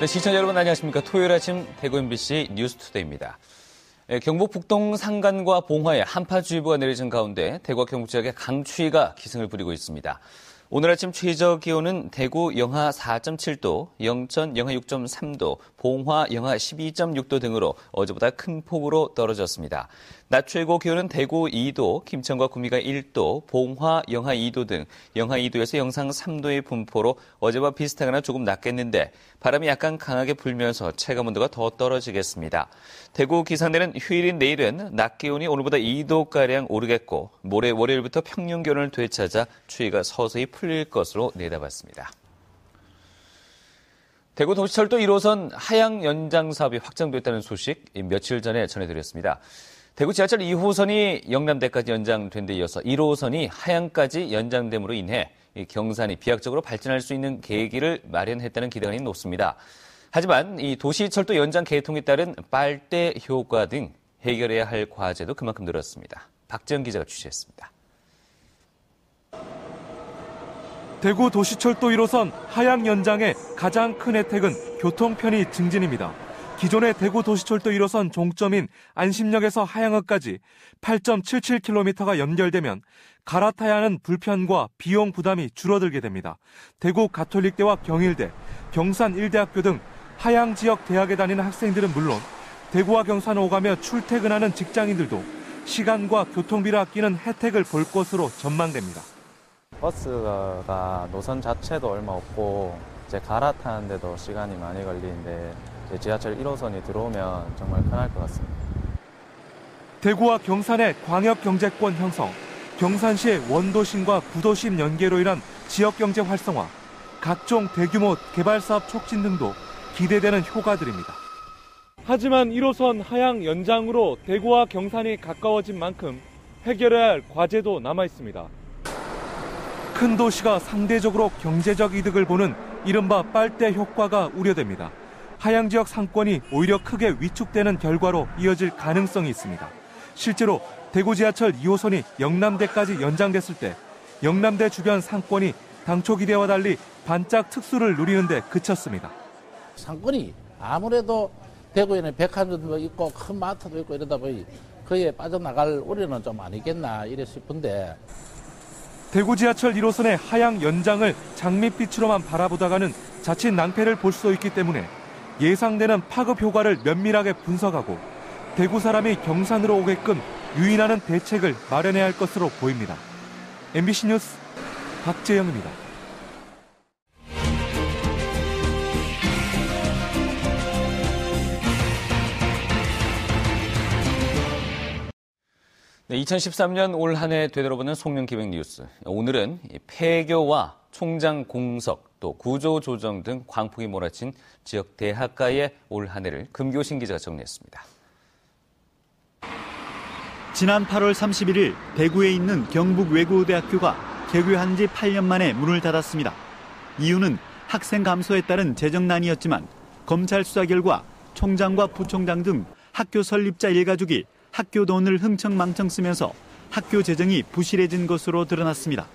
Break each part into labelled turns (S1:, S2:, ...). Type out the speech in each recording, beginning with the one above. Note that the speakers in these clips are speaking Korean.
S1: 시청자 여러분 안녕하십니까. 토요일 아침 대구 MBC 뉴스투데이입니다. 경북 북동 산간과 봉화에 한파주의보가 내려진 가운데 대구와 경북 지역에 강추위가 기승을 부리고 있습니다. 오늘 아침 최저 기온은 대구 영하 4.7도, 영천 영하 6.3도, 봉화 영하 12.6도 등으로 어제보다 큰 폭으로 떨어졌습니다. 낮 최고 기온은 대구 2도, 김천과 구미가 1도, 봉화 영하 2도 등 영하 2도에서 영상 3도의 분포로 어제와 비슷하거나 조금 낮겠는데 바람이 약간 강하게 불면서 체감온도가 더 떨어지겠습니다. 대구 기상대는 휴일인 내일은 낮 기온이 오늘보다 2도가량 오르겠고 모레 월요일부터 평년 기온을 되찾아 추위가 서서히 풀릴 것으로 내다봤습니다. 대구 도시철도 1호선 하향 연장 사업이 확정됐다는 소식 며칠 전에 전해드렸습니다. 대구 지하철 2호선이 영남대까지 연장된 데 이어서 1호선이 하향까지 연장됨으로 인해 경산이 비약적으로 발전할 수 있는 계기를 마련했다는 기대가 높습니다. 하지만 이 도시철도 연장 개통에 따른 빨대 효과 등 해결해야 할 과제도 그만큼 늘었습니다. 박지영 기자가 취재했습니다.
S2: 대구 도시철도 1호선 하향 연장의 가장 큰 혜택은 교통 편의 증진입니다. 기존의 대구 도시철도 1호선 종점인 안심역에서 하향역까지 8.77km가 연결되면 갈아타야 하는 불편과 비용 부담이 줄어들게 됩니다. 대구 가톨릭대와 경일대, 경산 일대학교 등 하향 지역 대학에 다니는 학생들은 물론 대구와 경산 오가며 출퇴근하는 직장인들도 시간과 교통비를 아끼는 혜택을 볼 것으로 전망됩니다.
S3: 버스가 노선 자체도 얼마 없고 이제 갈아타는데도 시간이 많이 걸리는데 지하철 1호선이 들어오면 정말 편할 것 같습니다.
S2: 대구와 경산의 광역경제권 형성, 경산시의 원도심과 구도심 연계로 인한 지역경제 활성화, 각종 대규모 개발사업 촉진 등도 기대되는 효과들입니다. 하지만 1호선 하향 연장으로 대구와 경산이 가까워진 만큼 해결해야 할 과제도 남아있습니다. 큰 도시가 상대적으로 경제적 이득을 보는 이른바 빨대 효과가 우려됩니다. 하향 지역 상권이 오히려 크게 위축되는 결과로 이어질 가능성이 있습니다. 실제로 대구 지하철 2호선이 영남대까지 연장됐을 때 영남대 주변 상권이 당초 기대와 달리 반짝 특수를 누리는 데 그쳤습니다.
S4: 상권이 아무래도 대구에는 백화점도 있고 큰 마트도 있고 이러다 보니 그에 빠져나갈 우려는 좀 아니겠나 이래 싶은데
S2: 대구 지하철 1호선의 하향 연장을 장밋빛으로만 바라보다가는 자칫 낭패를 볼 수 있기 때문에 예상되는 파급 효과를 면밀하게 분석하고 대구 사람이 경산으로 오게끔 유인하는 대책을 마련해야 할 것으로 보입니다. MBC 뉴스 박재영입니다.
S1: 네, 2013년 올 한 해 되돌아보는 송년기획 뉴스. 오늘은 폐교와 총장 공석, 또 구조조정 등 광풍이 몰아친 지역 대학가의 올 한 해를 금교신 기자가 정리했습니다.
S5: 지난 8월 31일 대구에 있는 경북외국어대학교가 개교한 지 8년 만에 문을 닫았습니다. 이유는 학생 감소에 따른 재정난이었지만 검찰 수사 결과 총장과 부총장 등 학교 설립자 일가족이 학교 돈을 흥청망청 쓰면서 학교 재정이 부실해진 것으로 드러났습니다.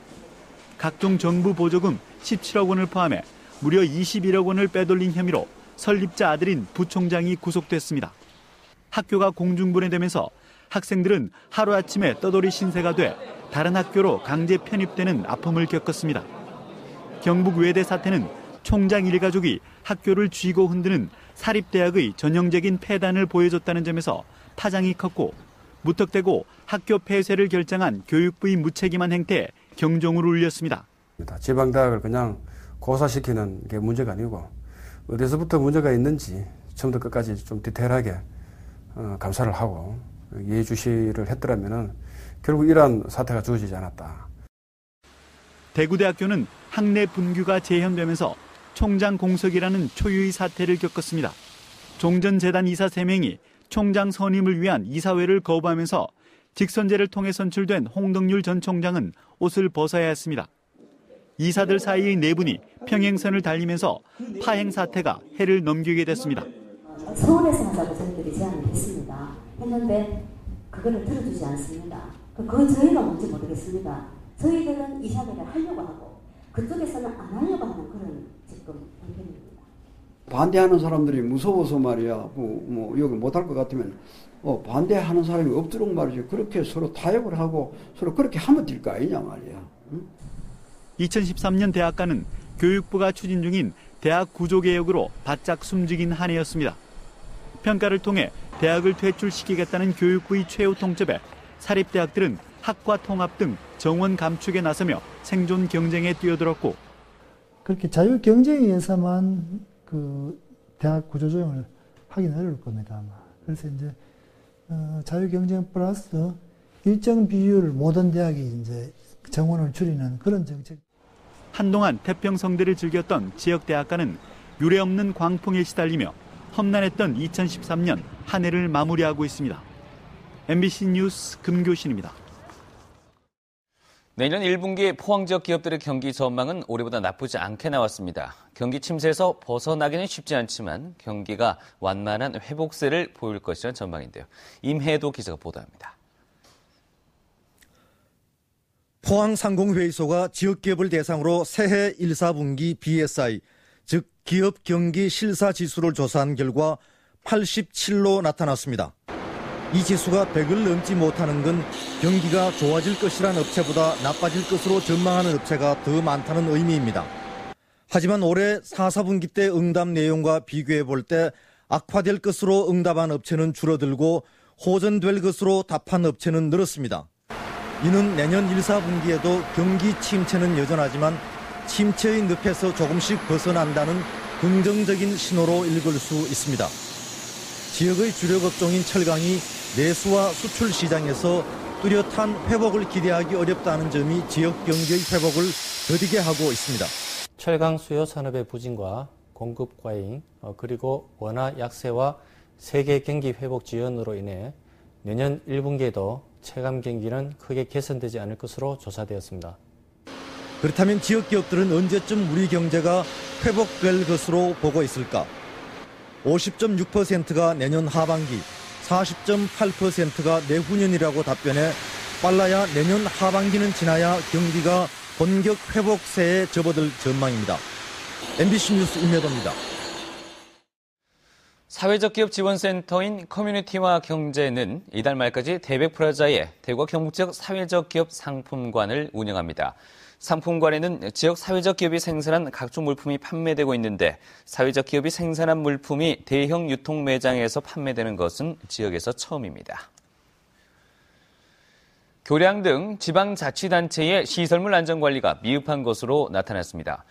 S5: 각종 정부 보조금 17억 원을 포함해 무려 21억 원을 빼돌린 혐의로 설립자 아들인 부총장이 구속됐습니다. 학교가 공중분해되면서 학생들은 하루아침에 떠돌이 신세가 돼 다른 학교로 강제 편입되는 아픔을 겪었습니다. 경북 외대 사태는 총장 일가족이 학교를 쥐고 흔드는 사립대학의 전형적인 폐단을 보여줬다는 점에서 파장이 컸고 무턱대고 학교 폐쇄를 결정한 교육부의 무책임한 행태에 경종을 울렸습니다.
S6: 지방대학을 그냥 고사시키는 게 문제가 아니고 어디서부터 문제가 있는지 처음부터 끝까지 좀 디테일하게 감사를 하고 예의주시를 했더라면 결국 이러한 사태가 주어지지 않았다.
S5: 대구대학교는 학내 분규가 재현되면서 총장 공석이라는 초유의 사태를 겪었습니다. 종전재단 이사 3명이 총장 선임을 위한 이사회를 거부하면서 직선제를 통해 선출된 홍덕률 전 총장은 옷을 벗어야 했습니다. 이사들 사이의 내분이 평행선을 달리면서 파행 사태가 해를 넘기게 됐습니다.
S7: 서울에서 하자고 저희들이 제안을 했습니다. 했는데 그거를 들어주지 않습니다. 그건 저희가 뭔지 모르겠습니다. 저희들은 이사회를 하려고 하고 그쪽에서는 안 하려고 하는 그런 지금 관계입니다.
S8: 반대하는 사람들이 무서워서 말이야, 여기 못할 것 같으면 반대하는 사람이 없도록 말이죠. 그렇게 서로 타협을 하고 서로 그렇게 하면 될 거 아니냐 말이야. 응?
S5: 2013년 대학가는 교육부가 추진 중인 대학 구조개혁으로 바짝 숨죽인 한 해였습니다. 평가를 통해 대학을 퇴출시키겠다는 교육부의 최후 통첩에 사립대학들은 학과 통합 등 정원 감축에 나서며 생존 경쟁에 뛰어들었고,
S9: 그렇게 자유 경쟁에 의해서만 그 대학 구조조정을 하기는 어려울 겁니다, 아마. 그래서 이제 자유 경쟁 플러스 일정 비율 모든 대학이 이제 정원을 줄이는 그런 정책.
S5: 한동안 태평성대를 즐겼던 지역대학가는 유례없는 광풍에 시달리며 험난했던 2013년 한 해를 마무리하고 있습니다. MBC 뉴스 금교신입니다.
S1: 내년 1분기 포항 지역 기업들의 경기 전망은 올해보다 나쁘지 않게 나왔습니다. 경기 침체에서 벗어나기는 쉽지 않지만 경기가 완만한 회복세를 보일 것이라는 전망인데요. 임혜도 기자가 보도합니다.
S10: 포항상공회의소가 지역기업을 대상으로 새해 1, 4분기 BSI, 즉 기업 경기 실사 지수를 조사한 결과 87로 나타났습니다. 이 지수가 100을 넘지 못하는 건 경기가 좋아질 것이란 업체보다 나빠질 것으로 전망하는 업체가 더 많다는 의미입니다. 하지만 올해 4, 4분기 때 응답 내용과 비교해 볼 때 악화될 것으로 응답한 업체는 줄어들고 호전될 것으로 답한 업체는 늘었습니다. 이는 내년 1, 4분기에도 경기 침체는 여전하지만 침체의 늪에서 조금씩 벗어난다는 긍정적인 신호로 읽을 수 있습니다. 지역의 주력 업종인 철강이 내수와 수출 시장에서 뚜렷한 회복을 기대하기 어렵다는 점이 지역 경기의 회복을 더디게 하고 있습니다.
S11: 철강 수요 산업의 부진과 공급 과잉, 그리고 원화 약세와 세계 경기 회복 지연으로 인해 내년 1분기에도 체감 경기는 크게 개선되지 않을 것으로 조사되었습니다.
S10: 그렇다면 지역 기업들은 언제쯤 우리 경제가 회복될 것으로 보고 있을까? 50.6%가 내년 하반기, 40.8%가 내후년이라고 답변해 빨라야 내년 하반기는 지나야 경기가 본격 회복세에 접어들 전망입니다. MBC 뉴스 임혜도입니다.
S1: 사회적 기업 지원센터인 커뮤니티와 경제는 이달 말까지 대백프라자의 대구 경북 지역 사회적 기업 상품관을 운영합니다. 상품관에는 지역 사회적 기업이 생산한 각종 물품이 판매되고 있는데 사회적 기업이 생산한 물품이 대형 유통 매장에서 판매되는 것은 지역에서 처음입니다. 교량 등 지방자치단체의 시설물 안전관리가 미흡한 것으로 나타났습니다.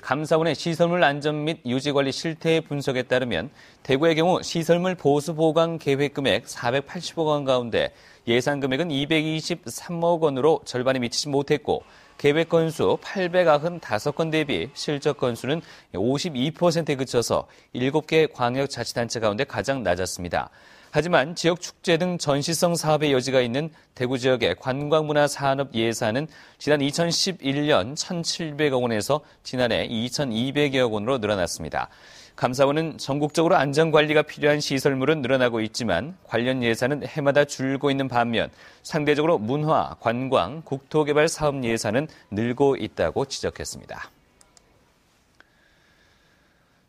S1: 감사원의 시설물 안전 및 유지관리 실태 분석에 따르면 대구의 경우 시설물 보수 보강 계획 금액 480억 원 가운데 예산 금액은 223억 원으로 절반이 미치지 못했고 계획 건수 895건 대비 실적 건수는 52%에 그쳐서 7개 광역자치단체 가운데 가장 낮았습니다. 하지만 지역 축제 등 전시성 사업의 여지가 있는 대구 지역의 관광문화 산업 예산은 지난 2011년 1,700억 원에서 지난해 2,200여억 원으로 늘어났습니다. 감사원은 전국적으로 안전관리가 필요한 시설물은 늘어나고 있지만 관련 예산은 해마다 줄고 있는 반면 상대적으로 문화, 관광, 국토개발 사업 예산은 늘고 있다고 지적했습니다.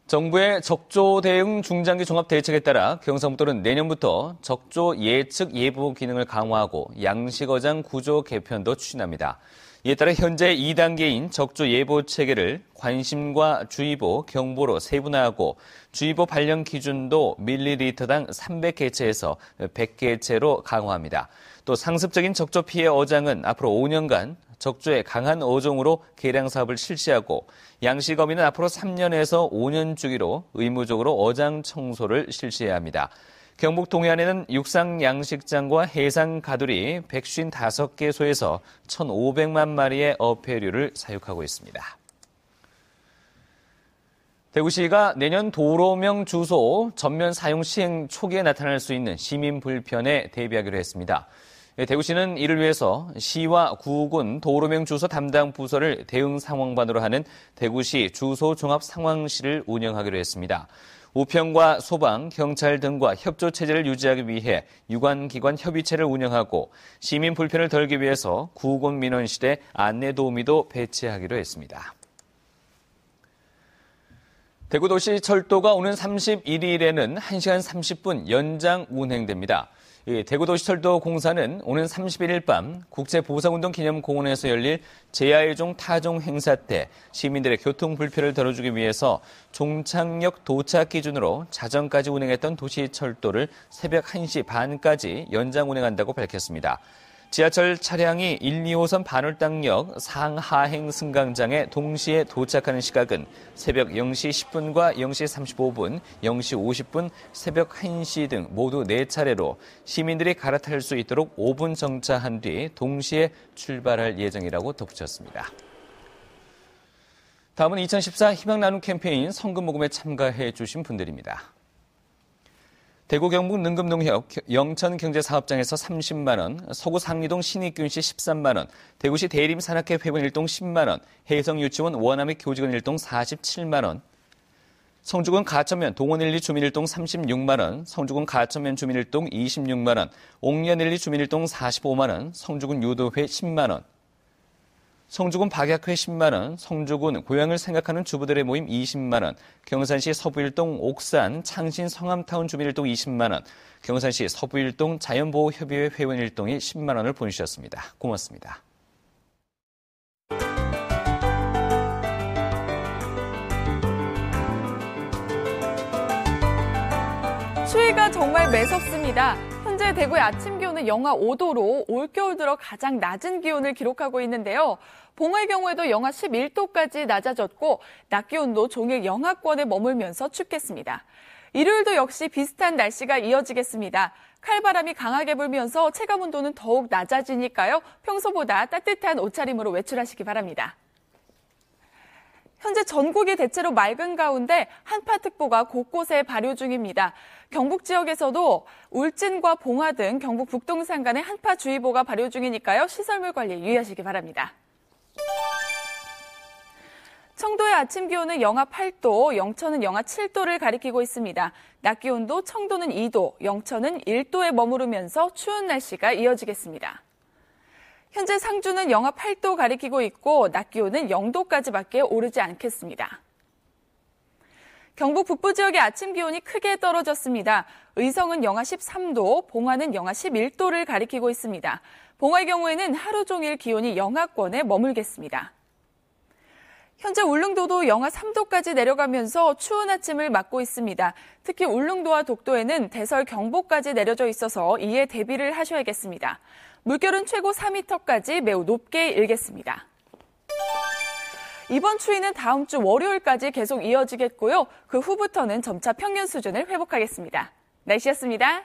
S1: 정부의 적조 대응 중장기 종합 대책에 따라 경상북도는 내년부터 적조 예측 예보 기능을 강화하고 양식어장 구조 개편도 추진합니다. 이에 따라 현재 2단계인 적조 예보 체계를 관심과 주의보, 경보로 세분화하고 주의보 발령 기준도 밀리리터당 300개체에서 100개체로 강화합니다. 또 상습적인 적조 피해 어장은 앞으로 5년간 적조의 강한 어종으로 개량 사업을 실시하고 양식어민은 앞으로 3년에서 5년 주기로 의무적으로 어장 청소를 실시해야 합니다. 경북 동해안에는 육상 양식장과 해상 가두리 155개소에서 1,500만 마리의 어패류를 사육하고 있습니다. 대구시가 내년 도로명 주소 전면 사용 시행 초기에 나타날 수 있는 시민 불편에 대비하기로 했습니다. 대구시는 이를 위해서 시와 구군 도로명 주소 담당 부서를 대응 상황반으로 하는 대구시 주소 종합 상황실을 운영하기로 했습니다. 우평과 소방, 경찰 등과 협조 체제를 유지하기 위해 유관기관 협의체를 운영하고 시민 불편을 덜기 위해서 구군 민원실에 안내 도우미도 배치하기로 했습니다. 대구도시철도가 오는 31일에는 1시간 30분 연장 운행됩니다. 대구도시철도 공사는 오는 31일 밤 국제보상운동기념공원에서 열릴 제1종 타종 행사 때 시민들의 교통 불편을 덜어주기 위해서 종착역 도착 기준으로 자정까지 운행했던 도시철도를 새벽 1시 반까지 연장 운행한다고 밝혔습니다. 지하철 차량이 1, 2호선 반월당역 상하행 승강장에 동시에 도착하는 시각은 새벽 0시 10분과 0시 35분, 0시 50분, 새벽 1시 등 모두 4차례로 시민들이 갈아탈 수 있도록 5분 정차한 뒤 동시에 출발할 예정이라고 덧붙였습니다. 다음은 2014 희망 나눔 캠페인 성금 모금에 참가해 주신 분들입니다. 대구 경북 능금농협 영천경제사업장에서 30만 원, 서구 상리동 신익균씨 13만 원, 대구시 대림 산악회 회원 1동 10만 원, 해성유치원 원암의 교직원 1동 47만 원, 성주군 가천면 동원 1, 2 주민 1동 36만 원, 성주군 가천면 주민 1동 26만 원, 옥년 1, 2 주민 1동 45만 원, 성주군 유도회 10만 원, 성주군 박약회 10만 원, 성주군 고향을 생각하는 주부들의 모임 20만 원, 경산시 서부일동 옥산 창신 성암타운 주민 1동 20만 원, 경산시 서부일동 자연보호협의회 회원 1동이 10만 원을 보내주셨습니다. 고맙습니다.
S12: 추위가 정말 매섭습니다. 현재 대구의 아침 기온은 영하 5도로 올겨울 들어 가장 낮은 기온을 기록하고 있는데요. 봉화의 경우에도 영하 11도까지 낮아졌고 낮 기온도 종일 영하권에 머물면서 춥겠습니다. 일요일도 역시 비슷한 날씨가 이어지겠습니다. 칼바람이 강하게 불면서 체감온도는 더욱 낮아지니까요. 평소보다 따뜻한 옷차림으로 외출하시기 바랍니다. 현재 전국이 대체로 맑은 가운데 한파특보가 곳곳에 발효 중입니다. 경북 지역에서도 울진과 봉화 등 경북 북동 산간에 한파주의보가 발효 중이니까요. 시설물 관리에 유의하시기 바랍니다. 청도의 아침 기온은 영하 8도, 영천은 영하 7도를 가리키고 있습니다. 낮 기온도 청도는 2도, 영천은 1도에 머무르면서 추운 날씨가 이어지겠습니다. 현재 상주는 영하 8도 가리키고 있고 낮 기온은 0도까지밖에 오르지 않겠습니다. 경북 북부 지역의 아침 기온이 크게 떨어졌습니다. 의성은 영하 13도, 봉화는 영하 11도를 가리키고 있습니다. 봉화의 경우에는 하루 종일 기온이 영하권에 머물겠습니다. 현재 울릉도도 영하 3도까지 내려가면서 추운 아침을 맞고 있습니다. 특히 울릉도와 독도에는 대설 경보까지 내려져 있어서 이에 대비를 하셔야겠습니다. 물결은 최고 4m까지 매우 높게 일겠습니다. 이번 추위는 다음 주 월요일까지 계속 이어지겠고요. 그 후부터는 점차 평년 수준을 회복하겠습니다. 날씨였습니다.